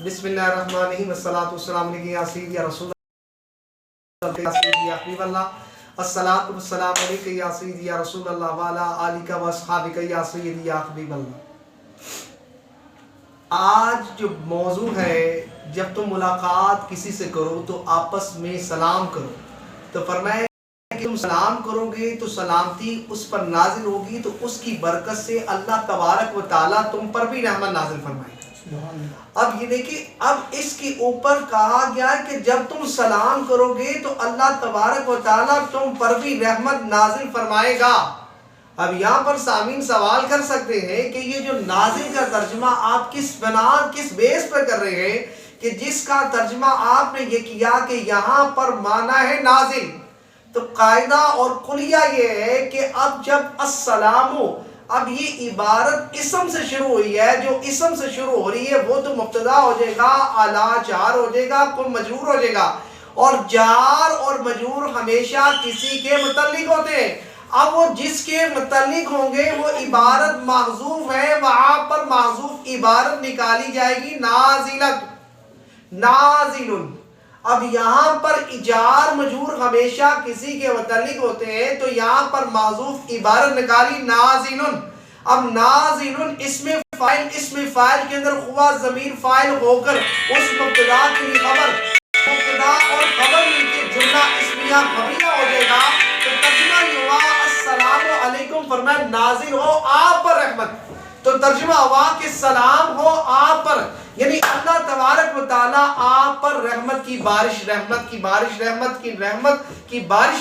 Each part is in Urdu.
بسم اللہ الرحمن الرحیم، الصلاۃ والسلام علیکم یا سیدی یا رسول اللہ یا سیدی یا حبیب اللہ، الصلاۃ والسلام علیکم یا سیدی یا رسول اللہ وعلی آلک و اصحابک یا سیدی یا حبیب اللہ۔ آج جو موضوع ہے، جب تم ملاقات کسی سے کرو تو آپس میں سلام کرو، تو فرمایا کہ تم سلام کرو گے تو سلامتی اس پر نازل ہوگی، تو اس کی برکت سے اللہ تبارک و تعالیٰ تم پر بھی رحمت نازل فرمائے گا۔ اب یہ دیکھیں، اب اس کے اوپر کہا گیا ہے کہ جب تم سلام کرو گے تو اللہ تبارک و تعالیٰ تم پر بھی رحمت نازل فرمائے گا۔ اب یہاں پر سامعین سوال کر سکتے ہیں کہ یہ جو نازل کا ترجمہ آپ کس بیس پر کر رہے ہیں، کہ جس کا ترجمہ آپ نے یہ کیا کہ یہاں پر معنی ہے نازل، تو قاعدہ اور قلیہ یہ ہے کہ اب جب السلام، اب یہ عبارت اسم سے شروع ہوئی ہے، جو اسم سے شروع ہو رہی ہے وہ تو مبتدا ہو جائے گا، اعلیٰ جار ہو جائے گا، کوئی مجرور ہو جائے گا، اور جار اور مجرور ہمیشہ کسی کے متعلق ہوتے ہیں۔ اب وہ جس کے متعلق ہوں گے وہ عبارت محذوف ہے، وہاں پر محذوف عبارت نکالی جائے گی نازلت، نازل۔ اب یہاں پر جار مجرور ہمیشہ کسی کے متعلق ہوتے ہیں، تو یہاں پر محذوف عبارت نکالی نازل۔ اب نازل اسم فاعل کے اندر خوا ضمیر فاعل ہو کر اس مبتدا کے لیے خبر، مبتدا اور خبر مل کے جملہ اسمیہ خبریہ ہو جائے گا، تو ترجمہ یہ ہوا السلام علیکم، فرمایا نازل ہو آپ پر رحمت، تو ترجمہ ہوا کہ سلام ہو آپ پر، یعنی اللہ تبارک و تعالیٰ آپ پر رحمت کی بارش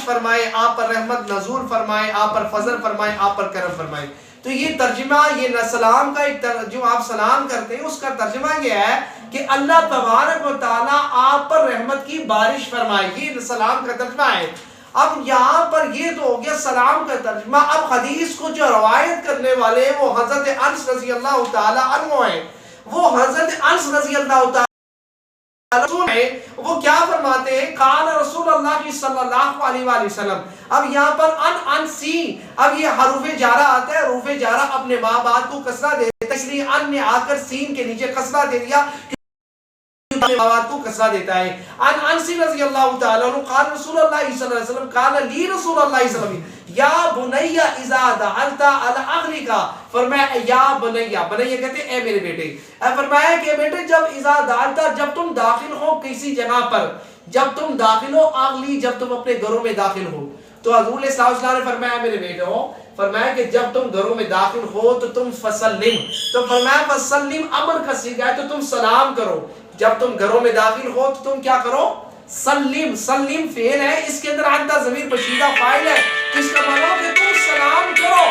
فرمائے، آپ پر رحمت نزول فرمائے، آپ پر فضل فرمائے، آپ پر کرم فرمائے۔ تو یہ ترجمہ، یہ سلام کا ایک جو آپ سلام کرتے ہیں اس کا ترجمہ یہ ہے کہ اللہ تبارک و تعالیٰ آپ پر رحمت کی بارش فرمائے، یہ سلام کا ترجمہ ہے۔ اب یہاں پر یہ تو ہو گیا سلام کا ترجمہ۔ اب حدیث کو جو روایت کرنے والے وہ حضرت انس رضی اللہ تعالیٰ عنہ ہیں، وہ حضرت انس رضی اللہ تعالیٰ عنہ وہ کیا فرماتے ہیں، قال رسول اللہ صلی اللہ علیہ وآلہ وسلم۔ اب یہاں پر انسی، اب یہ حروف جارہ آتا ہے، حروف جارہ اپنے ماں باپ کو کسرہ دیتا ہے، اس لیے ان نے آ کر سین کے نیچے کسرہ دے دیا، مواد کو کسرہ دیتا ہے۔ انسی رضی اللہ تعالیٰ عنہ قال رسول اللہ صلی اللہ علیہ وسلم قال لی رسول اللہ صلی اللہ علیہ وسلم یا بنی اذا دخلت علی اہلک، فرمایا یا بنی کہتے ہیں اے میرے بیٹے، فرمایا کہ بیٹے جب اذا دخلت، جب تم داخل ہو کسی جگہ پر، جب تم داخل ہو اہلی، جب تم اپنے گھروں میں داخل ہو، تو حضور صلی اللہ علیہ وسلم نے فرمایا میرے بیٹے ہو، فرمایا کہ جب تم گھروں میں داخل ہو تو تم فسلم، تو فرمایا فسلم امر کا صیغہ ہے تو تم سلام کرو، جب تم گھروں میں داخل ہو تو تم کیا کرو، سلم، سلم فعل ہے، اس کے اندر عندہ ضمیر پوشیدہ فاعل ہے، اس کا معنی کہ تم سلام کرو۔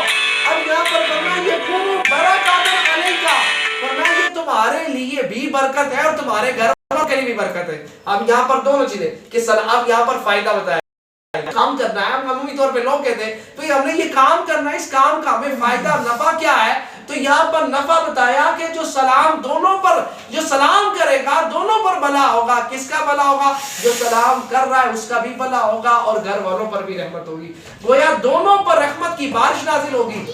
اب یہاں پر فرمایا یکون برکات علیکا، فرمایا یہ تمہارے لیے بھی برکت ہے اور تمہارے گھر والوں کے لیے بھی برکت ہے۔ اب یہاں پر دونوں چیزیں کہ اب یہاں پر فائدہ بتایا، کام کرنا ہے، ہم عمومی طور پہ لوگ کہتے ہیں تو ہم نے یہ کام کرنا ہے، اس کام کا ہمیں فائدہ نفع کیا ہے، تو یہاں پر نفع بتایا کہ جو سلام دونوں پر، جو سلام کرے گا دونوں پر بھلا ہوگا۔ کس کا بھلا ہوگا؟ جو سلام کر رہا ہے اس کا بھی بھلا ہوگا اور گھر والوں پر بھی رحمت ہوگی، گویا دونوں پر رحمت کی بارش نازل ہوگی،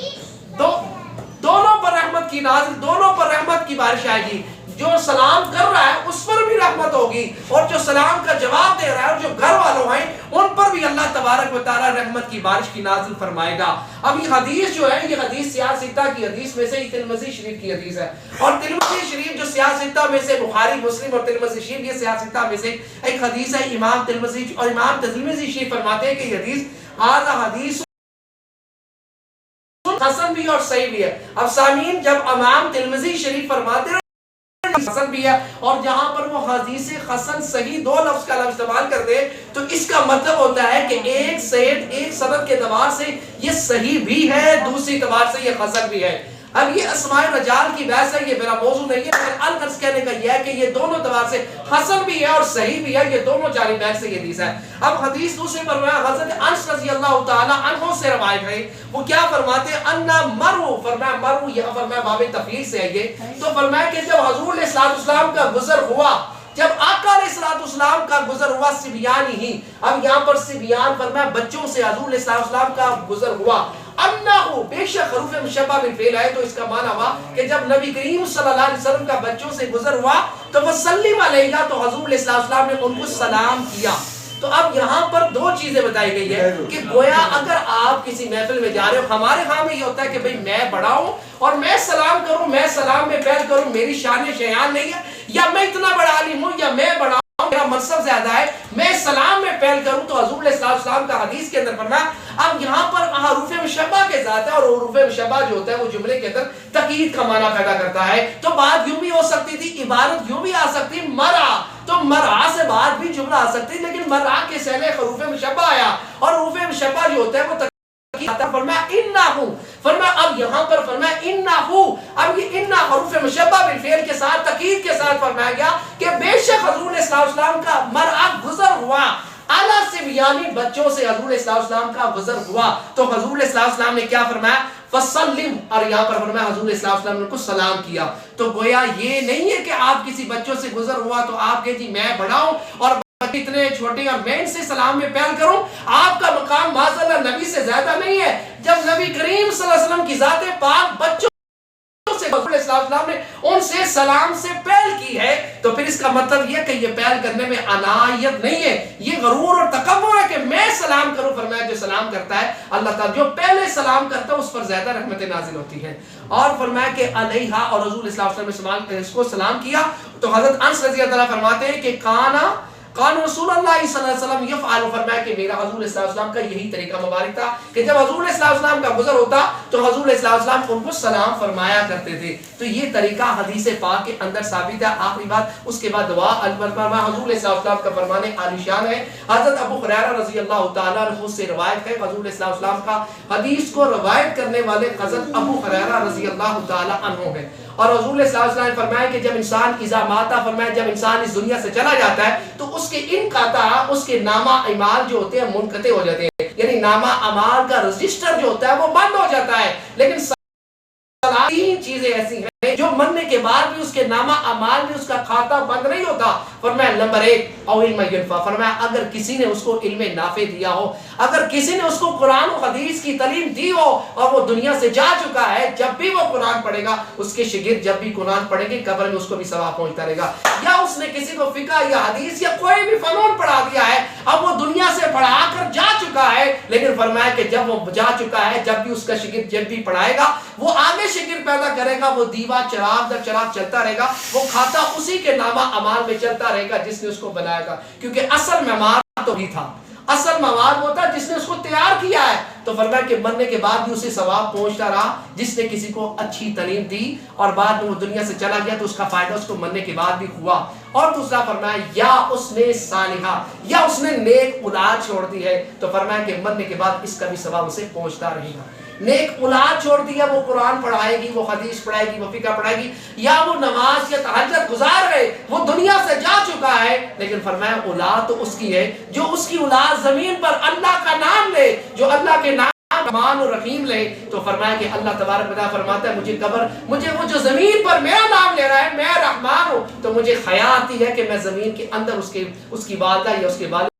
دونوں پر رحمت کی بارش آئے گی۔ جو سلام کر رہا ہے اس پر بھی رحمت ہوگی، اور جو سلام کا جواب دے رہا ہے اور جو گھر والوں ہیں ان پر بھی اللہ تبارک و تعالیٰ رحمت کی بارش کی نازل فرمائے گا۔ اب یہ حدیث جو ہے، یہ حدیث سیاہ ستہ کی حدیث میں سے ترمذی شریف کی حدیث ہے، اور ترمذی شریف جو سیاہ ستہ میں سے بخاری مسلم اور ترمذی شریف، یہ سیاہ ستہ میں سے ایک حدیث ہے۔ امام ترمذی اور امام ترمذی شریف فرماتے ہیں کہ یہ حدیث ھذا حدیث حسن بھی اور صحیح بھی ہے۔ اب سامعین، جب امام ترمذی شریف فرماتے ہیں حسن بھی ہے، اور جہاں پر وہ حدیث حسن صحیح دو لفظ کا لفظ استعمال کرتے ہیں، تو اس کا مطلب ہوتا ہے کہ ایک سند کے اعتبار سے یہ صحیح بھی ہے، دوسری اعتبار سے یہ حسن بھی ہے۔ اب یہ اسماء رجال کی بحث ہے، یہ میرا موضوع نہیں ہے، لیکن الغرض کہنے کا یہ ہے کہ یہ دونوں اعتبار سے حسن بھی ہے اور صحیح بھی ہے، یہ دونوں جانبین سے یہ حدیث ہے۔ اب حدیث دوسرے پر حضرت انس رضی اللہ تعالیٰ عنہ سے روایت ہے، وہ کیا فرماتے ہیں، انا مرو، فرمایا مرو، یہ فرمایا باب تفعیل سے ہے یہ، تو فرمایا کہ جب حضور علیہ السلام کا گزر ہوا، جب آقا علیہ السلام کا گزر ہوا سبیان ہی، اب یہاں پر سبیان فرمایا بچوں سے حضور علیہ السلام کا گزر ہوا، انہو بے شک حروف مشبہ بالفعل ہے، تو اس کا معنی ہوا کہ جب نبی کریم صلی اللہ علیہ وسلم کا بچوں سے گزر ہوا تو وسلم علیہ، تو حضور علیہ السلام نے ان کو سلام کیا۔ تو اب یہاں پر دو چیزیں بتائی گئی ہے کہ گویا اگر آپ کسی محفل میں جا رہے ہو، ہمارے ہاں میں یہ ہوتا ہے کہ بھئی میں بڑا ہوں اور میں سلام کروں، میں سلام میں پہل کروں، میری شان شیان نہیں ہے، یا میں اتنا بڑا عالم ہوں یا میں بڑا ہوں، میرا منصب زیادہ ہے، میں سلام میں پہل کروں۔ تو حضور علیہ السلام کا حدیث کے اندر فرمایا، اب یہاں پر حروف مشبہ کے ذات ہے، اور حروف مشبہ جو ہوتا ہے وہ جملے کے اندر تقیید کا معنی پیدا کرتا ہے۔ تو بات یوں بھی ہو سکتی تھی، عبارت یوں بھی آ سکتی مرا، تو مرا سے بعد بھی جملہ آ سکتی، لیکن مرا کے سہلے حروف مشبہ آیا، اور حروف مشبہ جو ہوتا ہے وہ فرمایا انہو، فرمایا اب یہاں پر فرمایا انہو، اب یہ انہ حروف مشبہ بالفعل کے ساتھ تقیید کے ساتھ فرمایا گیا کہ بے شک حضور علیہ السلام کا مرا گزر ہوا، اعلیٰ سے یعنی بچوں سے حضور علیہ السلام کا گزر ہوا۔ تو حضور علیہ السلام نے کیا فرمایا؟ فسلم، اور یہاں پر فرمایا حضور علیہ السلام نے کو سلام کیا۔ تو گویا یہ نہیں ہے کہ آپ کسی بچوں سے گزر ہوا تو آپ کہ جی میں بڑا ہوں اور اتنے چھوٹے اور میں ان سے سلام میں پہل کروں، آپ کا مقام معاذاللہ نبی سے زیادہ نہیں ہے۔ جب نبی کریم صلی اللہ علیہ وسلم کی ذات پاک بچوں سے حضور علیہ السلام نے ان سے سلام سے پہل کی ہے، تو پھر اس کا مطلب یہ کہ یہ پہل کرنے میں عنایت نہیں ہے، یہ غرور اور تکبر ہے کہ میں سلام کروں۔ فرمایا جو سلام کرتا ہے اللہ تعالیٰ جو پہلے سلام کرتا ہے اس پر زیادہ رحمت نازل ہوتی ہے۔ اور فرمایا کہ علیہا، اور حضور علیہ السلام نے اس کو سلام کیا۔ تو حضرت انس رضی اللہ عنہ فرماتے ہیں کہ کان رسول اللہ صلی اللہ علیہ وسلم یفعل، فرمایا کہ میرا حضور علیہ السلام کا یہی طریقہ مبارک تھا کہ جب حضور علیہ السلام کا گزر ہوتا تو حضور علیہ السلام ان کو سلام فرمایا کرتے تھے۔ تو یہ طریقہ حدیث پاک کے اندر ثابت ہے۔ آخری بات اس کے بعد دعا الفرما، حضور علیہ السلام کا فرمانے عالی شان ہے۔ حضرت ابو ہریرہ رضی اللہ تعالیٰ عنہ سے روایت ہے، حضور علیہ السلام کا حدیث کو روایت کرنے والے حضرت ابو ہریرہ رضی اللہ تعالیٰ عنہ ہے۔ اور حضور علیہ السلام نے فرمایا کہ جب انسان اذا ماتا، فرمایا جب انسان اس دنیا سے چلا جاتا ہے تو اس کے انقطاع، اس کے نامہ اعمال جو ہوتے ہیں منقطع ہو جاتے ہیں، یعنی نامہ اعمال کا رجسٹر جو ہوتا ہے وہ بند ہو جاتا ہے۔ لیکن تین چیزیں ایسی ہیں جو مرنے کے بعد بھی اس کے نامہ اعمال میں اس کا کھاتہ بند نہیں ہوتا۔ فرمایا نمبر 1 او علم ینفع، فرمایا اگر کسی نے اس کو علم نافع دیا ہو، اگر کسی نے اس کو قرآن و حدیث کی تعلیم دی ہو اور وہ دنیا سے جا چکا ہے، جب بھی وہ قرآن پڑھے گا اس کے شاگرد جب بھی قرآن پڑھیں گے قبر میں اس کو بھی ثواب پہنچتا رہے گا۔ یا اس نے کسی کو فقہ یا حدیث یا کوئی بھی فنون پڑھا دیا ہے، اب وہ دنیا سے پڑھا کر جا چکا ہے، لیکن فرمایا کہ جب وہ جا چکا ہے جب بھی اس کا شاگرد جب بھی پڑھائے گا وہ آگے شاگرد پیدا کرے گا، وہ دیوا چراغ در چراغ چلتا رہے گا، وہ کھاتا اسی کے نامہ اعمال میں چلتا رہے گا جس نے اس کو بنایا تھا، کیونکہ اصل معمار تو ہی تھا، اصل مواد وہ تھا جس نے اس کو تیار کیا ہے۔ تو فرمایا کہ مرنے کے بعد بھی اسے ثواب پہنچتا رہا جس نے کسی کو اچھی تعلیم دی اور بعد میں وہ دنیا سے چلا گیا تو اس کا فائدہ اس کو مرنے کے بعد بھی ہوا۔ اور دوسرا فرمایا یا اس نے صالحہ، یا اس نے نیک اولاد چھوڑ دی ہے، تو فرمایا کہ مرنے کے بعد اس کا بھی ثواب اسے پہنچتا رہے گا۔ نیک اولاد چھوڑ دی ہے، وہ قرآن پڑھائے گی، وہ حدیث پڑھائے گی، وہ فقہ پڑھائے گی، یا وہ نماز یا تہجد گزار ہے، وہ دنیا سے جا چکا ہے، لیکن فرمایا اولاد تو اس کی ہے، جو اس کی اولاد زمین پر اللہ کا نام لے، جو اللہ کے نام رحمان و رحیم لے، تو فرمایا کہ اللہ تبارک و تعالیٰ فرماتا ہے مجھے وہ جو زمین پر میرا نام لے رہا ہے، میں رحمان ہوں، تو مجھے خیال آتی ہے کہ میں زمین کے اندر اس کی والدہ یا اس کے والد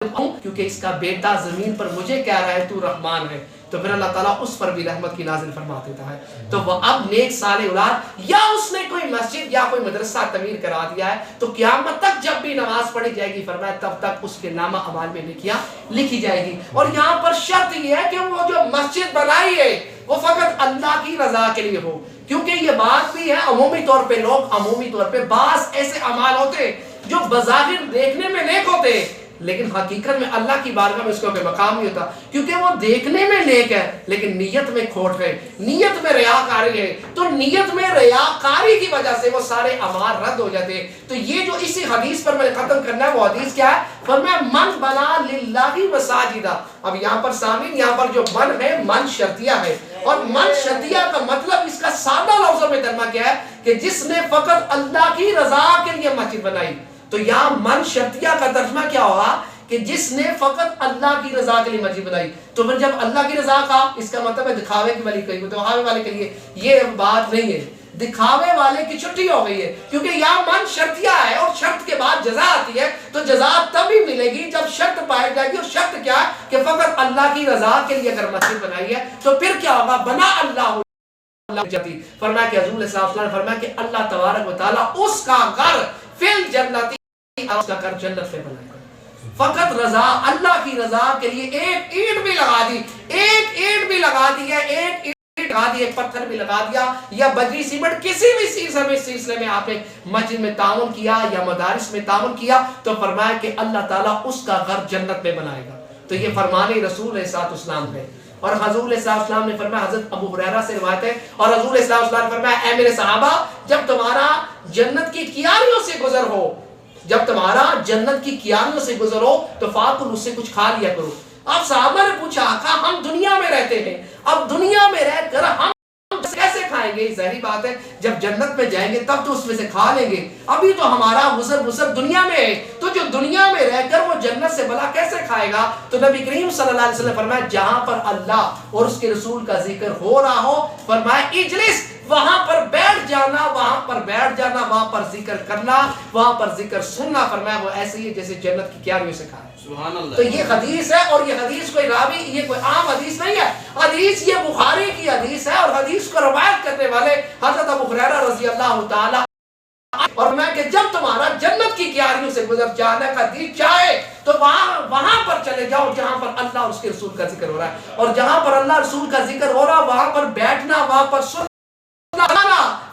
ہوں، کیونکہ اس کا بیٹا زمین پر مجھے کہہ رہا ہے تو رحمان ہے، تو پھر اللہ تعالیٰ اس پر بھی رحمت کی نازل فرما دیتا ہے۔ تو وہ اب نیک صالح اولاد، یا اس نے کوئی مسجد یا کوئی مدرسہ تعمیر کرا دیا ہے، تو قیامت تک جب بھی نماز پڑھی جائے گی فرمایا تب تک اس کے نامہ اعمال میں نیکیاں لکھی جائے گی۔ اور یہاں پر شرط یہ ہے کہ وہ جو مسجد بنائی ہے وہ فقط اللہ کی رضا کے لیے ہو، کیونکہ یہ بات بھی ہے عمومی طور پہ عمومی طور پہ بعض ایسے اعمال ہوتے جو بظاہر دیکھنے میں نیک ہوتے لیکن حقیقت میں اللہ کی بارگاہ میں اس کو کوئی مقام نہیں ہوتا، کیونکہ وہ دیکھنے میں نیک ہے لیکن نیت میں کھوٹ ہے، نیت میں ریاکاری ہے، تو نیت میں ریاکاری کی وجہ سے وہ سارے اعمال رد ہو جاتے ہیں۔ تو یہ جو اسی حدیث پر میں نے ختم کرنا ہے وہ حدیث کیا ہے؟ فرمایا من بنا للہ مساجدہ۔ اب یہاں پر سامعین، یہاں پر جو من ہے من شرطیہ ہے، اور من شرطیہ کا مطلب اس کا سادہ لفظوں میں ترجمہ کیا ہے کہ جس نے فقط اللہ کی رضا کے لیے مسجد بنائی۔ تو یہاں من شرطیہ کا ترجمہ کیا ہوگا کہ جس نے فقط اللہ کی رضا کے لیے مسجد بنائی۔ تو پھر جب اللہ کی رضا کا اس کا مطلب ہے دکھاوے کے والے کے لیے، یہ بات نہیں ہے۔ دکھاوے والے کی چھٹی ہو گئی ہے، کیونکہ یہاں من شرطیہ ہے اور شرط کے بعد جزا آتی ہے، تو جزا تبھی ملے گی جب شرط پائی جائے گی. اور شرط کیا ہے کہ فقط اللہ کی رضا کے لیے اگر مسجد بنائی ہے تو پھر کیا ہوگا؟ بنا اللہ جاتی. فرمایا کہ حضور صلی اللہ علیہ وسلم نے فرمایا کہ اللہ تبارک و تعالیٰ اس کا گھر فی الجنتی، اس کا گھر جنت میں بنائے گا. فقط رضا، اللہ کی رضا کے لیے ایک اینٹ بھی لگا دی، ایک اینٹ بھی لگا دی ہے، ایک اینٹ لگا دی، ایک پتھر بھی لگا دیا، یا بجری سیمنٹ کسی بھی سلسلے میں آپ نے مسجد میں تعاون کیا یا مدارس میں تعاون کیا تو فرمایا کہ اللہ تعالیٰ اس کا گھر جنت میں بنائے گا. تو یہ فرمان رسول علیہ الصلوۃ والسلام ہے. اور حضور علیہ السلام نے فرمایا، حضرت ابو ہریرہ سے روایت ہے، اور حضور علیہ السلام نے فرمایا اے میرے صحابہ، جب تمہارا جنت کی کیاریوں سے گزر ہو، جب تمہارا جنت کی کیاریوں سے گزر ہو تو فاکل اس سے کچھ کھا لیا کرو. اب صحابہ نے پوچھا آقا ہم دنیا میں رہتے ہیں، اب دنیا میں رہ کر ہم کیسے کھائیں گے؟ ظاہری بات ہے جب جنت میں جائیں گے تب تو اس میں سے کھا لیں گے، ابھی تو ہمارا گزر دنیا میں ہے، تو جو دنیا میں رہ کر وہ جنت سے بلا کیسے کھائے گا؟ تو نبی کریم صلی اللہ علیہ وسلم نے فرمایا جہاں پر اللہ اور اس کے رسول کا ذکر ہو رہا ہو، فرمایا اجلس، وہاں پر بیٹھ جانا، وہاں پر بیٹھ جانا، وہاں پر ذکر کرنا، وہاں پر ذکر سننا. فرمایا وہ ایسے ہی ہے جیسے جنت کی کیاریوں سے کھائے. سبحان اللہ. تو یہ حدیث ہے، اور یہ حدیث کوئی راوی، یہ کوئی عام حدیث نہیں ہے، حدیث یہ بخاری کی حدیث ہے، اور حدیث کو روایت کرنے والے حضرت ابو ہریرہ رضی اللہ تعالی. اور میں کہ جب تمہارا جنت کی کیاریوں سے گزر جانے کا دل چاہے تو وہاں پر چلے جاؤ جہاں پر اللہ اور اس کے رسول کا ذکر ہو رہا ہے، اور جہاں پر اللہ رسول کا ذکر ہو رہا ہے وہاں پر بیٹھنا، وہاں پر سننا.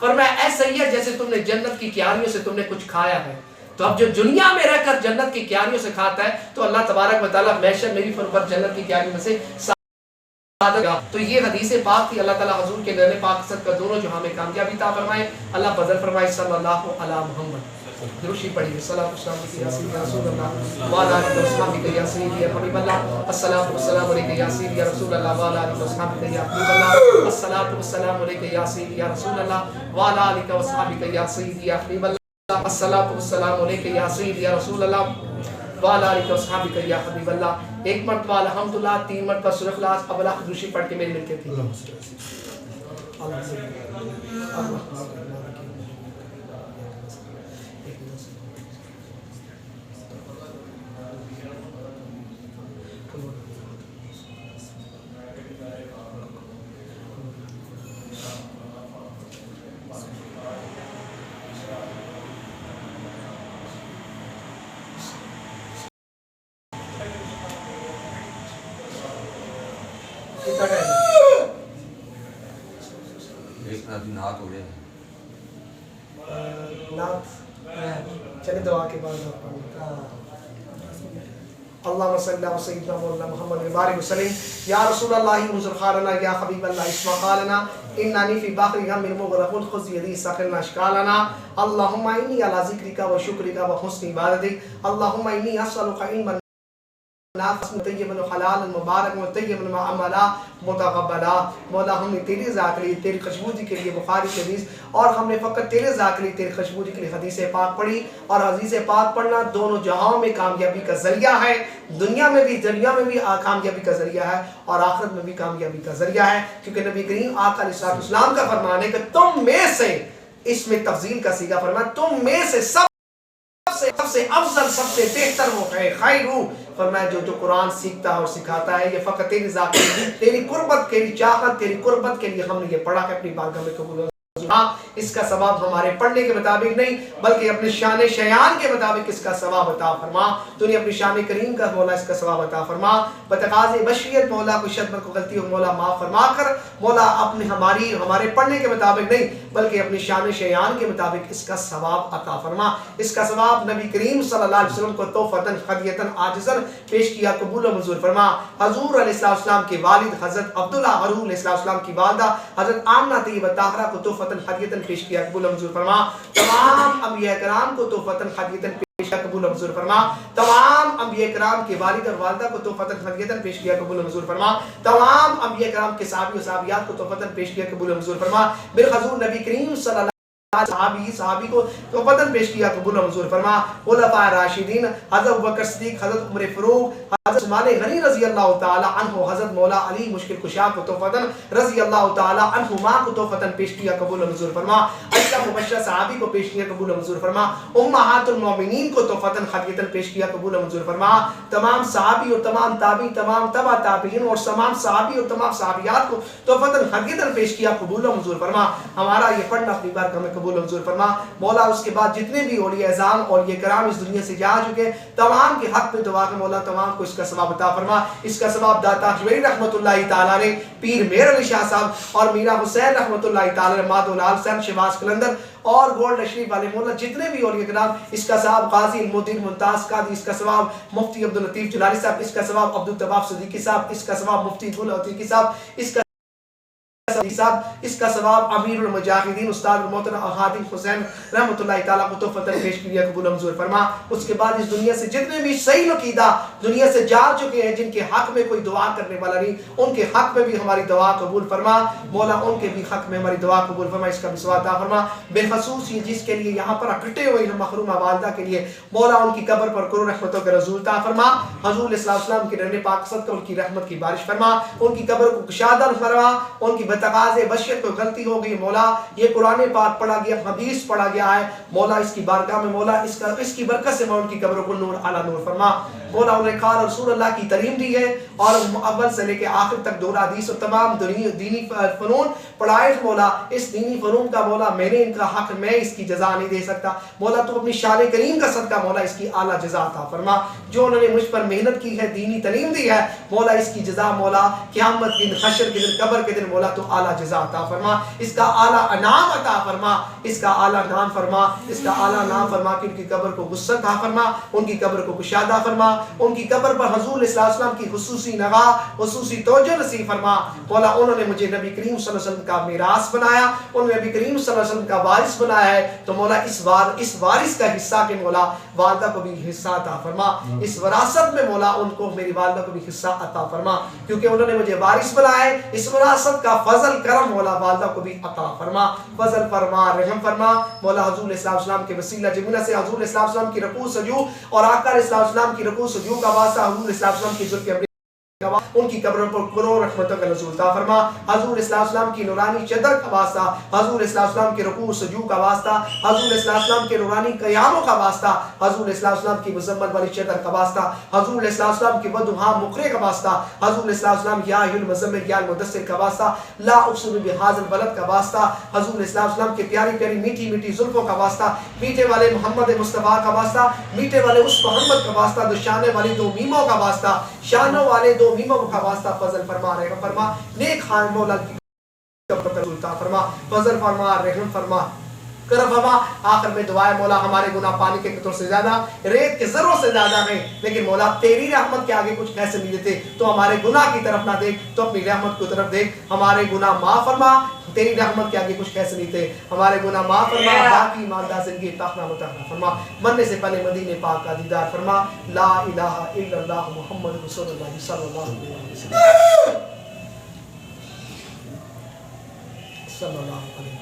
فرمایا ایسا ہی ہے جیسے تم نے جنت کی کیاریوں سے تم نے کچھ کھایا ہے. تو اب جو دنیا میں رہ کر جنت کی کیاریوں سے کھاتا ہے تو اللہ تبارک و تعالیٰ ہمیشہ میری فرمت جنت کی کیاریوں میں سے سعادت. تو یہ حدیث پاک تھی. اللہ تعالیٰ حضور کے نعمت پاک صد کا دونوں جو ہمیں کامیابی عطا فرمائے. اللہ فضل فرمائے. صلی اللہ علی محمد. درود پڑھیے. صلاۃ والسلام علیک یا سیدی رسول اللہ وعلی آلہ وصحبہ یا سیدی حبیب اللہ. الصلاۃ والسلام علیک یا سیدی رسول اللہ وعلی آلہ وصحبہ یا حبیب اللہ. الصلاۃ والسلام علیک یا سیدی رسول اللہ وعلی آلہ وصحبہ یا سیدی حبیب اللہ. الصلاۃ والسلام علیک یا سیدی رسول اللہ وعلی آلہ وصحبہ یا حبیب اللہ. ایک مرتبہ الحمدللہ، 3 مرتبہ سورۃ اخلاص اب اللہ درود پڑھ کے میری مل کے تھی. نعت ہو گیا. چلے دعا کے بعد اللہم صلی اللہ سیدنا مولانا محمد وبارک وسلم. یا رسول اللہ انظر حالنا، یا حبیب اللہ اسمع قالنا، اننی فی بحر غم مغرق خذ یدی ساخرنا اشکالنا. اللہم انی علی ذکرک و شکرک و حسن عبادتک. اللہم انی اسألک علما نافع طیبا حلالا مبارکا طیبا عملا متقبلا. مولا ہم نے تیری ذات کے لیے، تیری خوشبودی کے لیے بخاری کی حدیث، اور ہم نے فقط تیرے ذات کے لیے، تیری خوشبودی کے لیے حدیث پاک پڑھی. اور حدیث پاک پڑھنا دونوں جہاں میں کامیابی کا ذریعہ ہے، دنیا میں بھی کامیابی کا ذریعہ ہے، اور آخرت میں بھی کامیابی کا ذریعہ ہے. کیونکہ نبی کریم آقا علیہ السلام کا فرمان ہے کہ تم میں سے، اس میں تفضیل کا صیغہ فرمایا، تم میں سے سب سے افضل، سب سے بہتر وہ ہے خیر. فرمایا جو قرآن سیکھتا ہے اور سکھاتا ہے، یہ فقط تیری ذات، تیری قربت، تیری چاہت، تیری قربت کے لیے ہم نے یہ پڑھا ہے. اپنی بارگاہ میں قبول. ہاں اس کا ثواب ہمارے پڑھنے کے مطابق نہیں بلکہ اپنے شان شیان کے مطابق اس کا ثواب عطا فرما. تو نے اپنی شان کریم کا مولا اس کا ثواب عطا فرما. بتقاض بشریت مولا کوئی شدت کو غلطی ہو مولا معاف فرما کر. مولا اپنے ہمارے پڑھنے کے مطابق نہیں بلکہ اپنی شان شیان کے مطابق اس کا ثواب عطا فرما. اس کا ثواب نبی کریم صلی اللہ علیہ وسلم کو توفتاً خدیتاً عاجزاً پیش کیا، قبول و منظور فرما. حضور علیہ السلام کے والد حضرت عبداللہ، حضور علیہ السلام کی والدہ حضرت آمنہ طیبہ طاہرہ کو توفتاً خدیتاً پیش کیا، قبول و منظور فرما. تمام انبیاء کرام کو توفتاً خدیتاً پیش کیا، قبول و منظور فرما. تمام انبیاء کرام کے والد اور والدہ کو توفتاً خدیتاً پیش کیا، قبول و منظور فرما. تمام انبیاء کرام کے صحابی و صحابیات کو توفتاً پیش کیا، قبول و منظور فرما. بالحضور نبی کریم صلی اللہ صحابی کو تو فتن پیش کیا قبول و منظور فرما. خلفاء راشدین حضرت ابوبکر صدیق، حضرت عمر فاروق، حضرت عثمان غنی رضی اللہ تعالی عنہ، حضرت مولا علی مشکل کشا کو تو فتن رضی اللہ تعالی عنہما کو تو فتن پیش کیا قبول و منظور فرما. اشرف مبشر صحابی کو پیش کیا قبول و منظور فرما. امہات المومنین کو تو فتن خدیجہ پیش کیا قبول و منظور فرما. تمام صحابی اور تمام تابعی، تمام تبع تابعین اور تمام صحابی اور تمام صحابیات کو تو فتن خدیجہ پیش کیا قبول و منظور فرما. ہمارا یہ پڑھنا اپنی بار میں قبول و منظور فرما. مولا اس کے بعد جتنے بھی اولیاء اعظام اور یہ کرام اس دنیا سے جا چکے تمام کے حق میں دعا کہ مولا تمام کو اس کا ثواب عطا فرما. اس کا ثواب داتا حجویری رحمۃ اللہ تعالیٰ نے، پیر مہر علی شاہ صاحب اور میرا حسین رحمۃ اللہ تعالیٰ نے، مادو لال حسین شہباز قلندر اور گولڈ شریف والے مولا جتنے بھی اولیاء کرام، اس کا ثواب قاضی علم الدین ممتاز قاضی، اس کا ثواب مفتی عبداللطیف جلالی صاحب، اس کا ثواب عبدالتواب صدیقی صاحب، اس کا ثواب مفتی گل عتیقی صاحب، اس کا ثواب امیر المجاہدین استاد محترم خادم حسین رحمۃ اللہ تعالیٰ کو تو فتن پیش کیا قبول و منظور فرما. اس کے بعد اس دنیا سے جتنے بھی صحیح عقیدہ دنیا سے جا چکے ہیں، جن کے حق میں کوئی دعا کرنے والا نہیں، ان کے حق میں بھی ہماری دعا قبول فرما. مولا ان کے بھی حق میں ہماری دعا قبول فرما، اس کا بھی ثواب عطا فرما. بالخصوص یہ جس کے لیے یہاں پر اکٹھے ہوئے ہیں محرومہ والدہ کے لیے، مولا ان کی قبر پر کرو رحمتوں کا رسول عطا فرما. حضور علیہ السلام کے رہنے پاک صدقہ ان کی رحمت کی بارش فرما، ان کی قبر کو کشادہ فرما. ان کی بتقاض بشر کو غلطی ہو گئی مولا، یہ قرآن پاک پڑھا گیا، حدیث پڑھا گیا ہے مولا، اس کی بارگاہ میں مولا اس کی برکت سے مولا ان کی قبروں کو نور اعلیٰ نور فرما. مولا انہیں قال رسول اللہ کی تعلیم دی ہے اور اول سے لے کے آخر تک دور حدیث اور تمام دینی فنون پڑھائے مولا. اس دینی فنون کا مولا میں نے ان کا حق میں اس کی جزا نہیں دے سکتا مولا، تو اپنی شان کریم کا صدقہ مولا اس کی اعلیٰ جزا عطا فرما. جو انہوں نے مجھ پر محنت کی ہے، دینی تعلیم دی ہے مولا، اس کی جزا مولا قیامت کے دن، حشر کے دن، قبر کے دن مولا تو اعلیٰ جزا عطا فرما. اس کا اعلیٰ انعام عطا فرما، اس کا اعلیٰ نام فرما، اس کا اعلیٰ نام فرما کہ ان کی قبر کو وسعت عطا فرما، ان کی قبر کو کشادہ فرما، ان کی قبر پر حضور علیہ السلام کی خصوصی نگاہ، خصوصی توجہ نصیب فرما. مولا انہوں نے مجھے نبی کریم صلی اللہ علیہ وسلم کا میراث بنایا، انہوں نے نبی کریم صلی اللہ علیہ وسلم کا وارث بنایا ہے، تو مولا اس وارث کا حصہ کہ مولا والدہ کو بھی حصہ عطا فرما. اس وراثت میں مولا ان کو، میری والدہ کو بھی حصہ عطا فرما، کیونکہ انہوں نے مجھے وارث بنایا ہے. اس وراثت کا فضل کرم مولا والدہ کو بھی عطا فرما، فضل فرما، رحم فرما. مولا حضور علیہ السلام کے وسیلہ جمیلہ سے حضور علیہ السلام کی رکوع سجود اور آقا علیہ السلام کی رکوع سجود کا واسطہ، حضور علیہ السلام کی زلف ان کی قبروں پر کرو رحمتوں کا نزول عطا فرما. حضور علیہ السلام کی نورانی چادر کا واسطہ، حضور علیہ السلام کے رکوع سجود کا واسطہ، حضور علیہ السلام کے نورانی قیاموں کا واسطہ، حضور علیہ السلام کی مزمت والی چادر کا واسطہ، حضور علیہ السلام کے بدوہاں مقرے کا واسطہ، حضور علیہ السلام یا المزمل یا المدثر کا واسطہ، لا اقسم بہذا البلد کا واسطہ، حضور علیہ السلام کے پیاری پیاری میٹھی میٹھی زلفوں کا واسطہ، میٹھے والے محمد مصطفیٰ کا واسطہ، میٹھے والے اس محمد کا واسطہ، دو شانے والی دو میموں کا واسطہ، شانوں والے دو میموں کا واسطہ. فضل فرما، رحم فرما، نیک خان مولا کی عطا فرما، فضل فرما، رحم فرما، کرم فرما. آخر میں دعائے مولا ہمارے گناہ پانی کے قطروں سے زیادہ، ریت کے ذروں سے زیادہ ہیں، لیکن مولا تیری رحمت کے آگے کچھ ایسے نہیں دیتے، تو ہمارے گناہ کی طرف نہ دیکھ، تو اپنی رحمت کی طرف دیکھ. ہمارے گناہ معاف فرما، تیری رحمت کے آگے کچھ ایسے نہیں تھے، ہمارے گناہ معاف فرما، باقی ایماندار زندگی تاخنا متاخنا فرما. مرنے سے پہلے مدینے پاک کا دیدار فرما. لا الہ الا اللہ محمد رسول اللہ صلی اللہ علیہ وسلم، صلی اللہ علیہ وسلم.